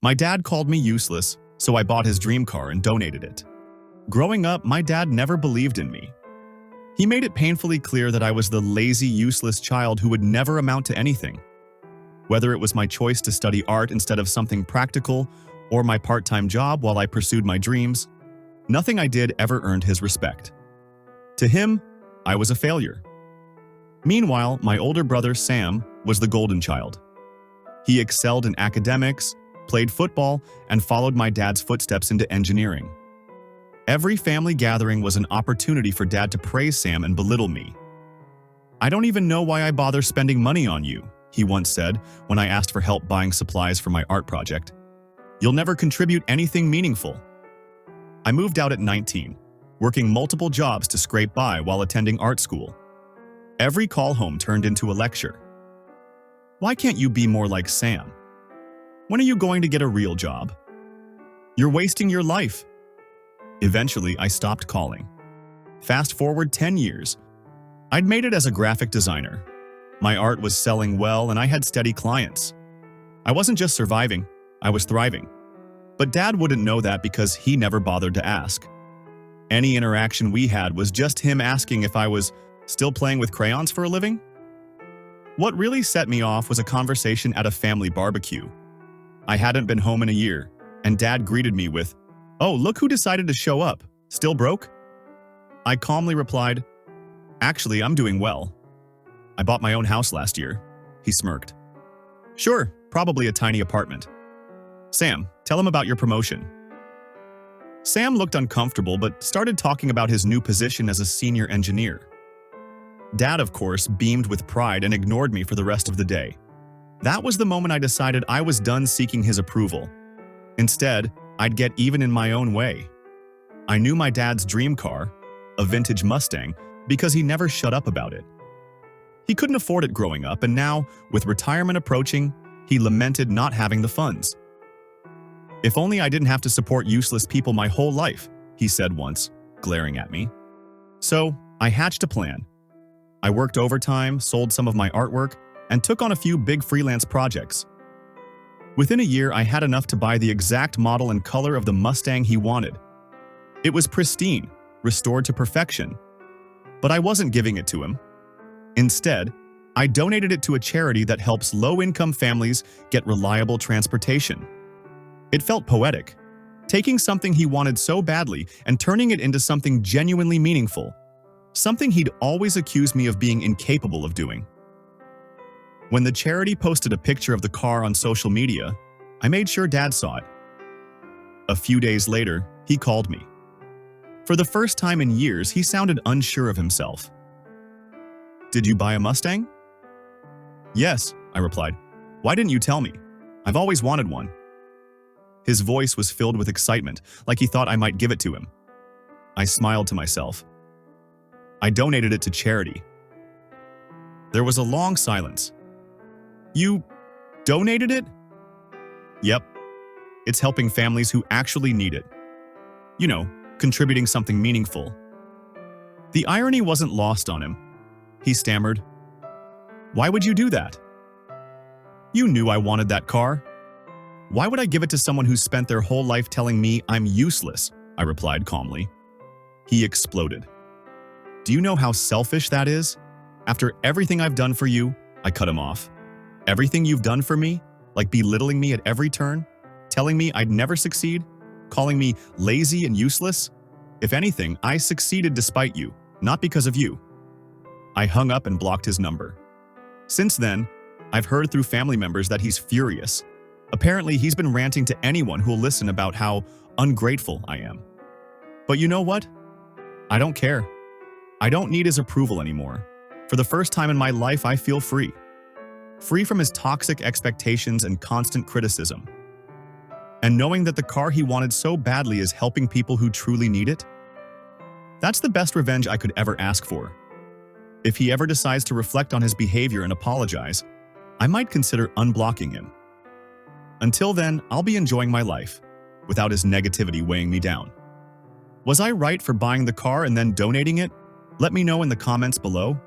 My dad called me useless, so I bought his dream car and donated it. Growing up, my dad never believed in me. He made it painfully clear that I was the lazy, useless child who would never amount to anything. Whether it was my choice to study art instead of something practical or my part-time job while I pursued my dreams, nothing I did ever earned his respect. To him, I was a failure. Meanwhile, my older brother, Sam, was the golden child. He excelled in academics, played football, and followed my dad's footsteps into engineering. Every family gathering was an opportunity for Dad to praise Sam and belittle me. "I don't even know why I bother spending money on you," he once said when I asked for help buying supplies for my art project. "You'll never contribute anything meaningful." I moved out at 19, working multiple jobs to scrape by while attending art school. Every call home turned into a lecture. "Why can't you be more like Sam? When are you going to get a real job? You're wasting your life." Eventually, I stopped calling. Fast forward 10 years. I'd made it as a graphic designer. My art was selling well and I had steady clients. I wasn't just surviving, I was thriving. But Dad wouldn't know that because he never bothered to ask. Any interaction we had was just him asking if I was still playing with crayons for a living. What really set me off was a conversation at a family barbecue. I hadn't been home in a year, and Dad greeted me with, "Oh, look who decided to show up. Still broke?" I calmly replied, "Actually, I'm doing well. I bought my own house last year." He smirked. "Sure, probably a tiny apartment. Sam, tell him about your promotion." Sam looked uncomfortable but started talking about his new position as a senior engineer. Dad, of course, beamed with pride and ignored me for the rest of the day. That was the moment I decided I was done seeking his approval. Instead, I'd get even in my own way. I knew my dad's dream car, a vintage Mustang, because he never shut up about it. He couldn't afford it growing up, and now, with retirement approaching, he lamented not having the funds. "If only I didn't have to support useless people my whole life," he said once, glaring at me. So, I hatched a plan. I worked overtime, sold some of my artwork, and took on a few big freelance projects. Within a year, I had enough to buy the exact model and color of the Mustang he wanted. It was pristine, restored to perfection. But I wasn't giving it to him. Instead, I donated it to a charity that helps low-income families get reliable transportation. It felt poetic, taking something he wanted so badly and turning it into something genuinely meaningful, something he'd always accused me of being incapable of doing. When the charity posted a picture of the car on social media, I made sure Dad saw it. A few days later, he called me. For the first time in years, he sounded unsure of himself. "Did you buy a Mustang?" "Yes," I replied. "Why didn't you tell me? I've always wanted one." His voice was filled with excitement, like he thought I might give it to him. I smiled to myself. "I donated it to charity." There was a long silence. "You donated it?" "Yep. It's helping families who actually need it. You know, contributing something meaningful." The irony wasn't lost on him. He stammered, "Why would you do that?" "You knew I wanted that car. Why would I give it to someone who spent their whole life telling me I'm useless?" I replied calmly. He exploded. "Do you know how selfish that is? After everything I've done for you," I cut him off. "Everything you've done for me, like belittling me at every turn, telling me I'd never succeed, calling me lazy and useless. If anything, I succeeded despite you, not because of you." I hung up and blocked his number. Since then, I've heard through family members that he's furious. Apparently, he's been ranting to anyone who'll listen about how ungrateful I am. But you know what? I don't care. I don't need his approval anymore. For the first time in my life, I feel free. Free from his toxic expectations and constant criticism. And knowing that the car he wanted so badly is helping people who truly need it? That's the best revenge I could ever ask for. If he ever decides to reflect on his behavior and apologize, I might consider unblocking him. Until then, I'll be enjoying my life, without his negativity weighing me down. Was I right for buying the car and then donating it? Let me know in the comments below.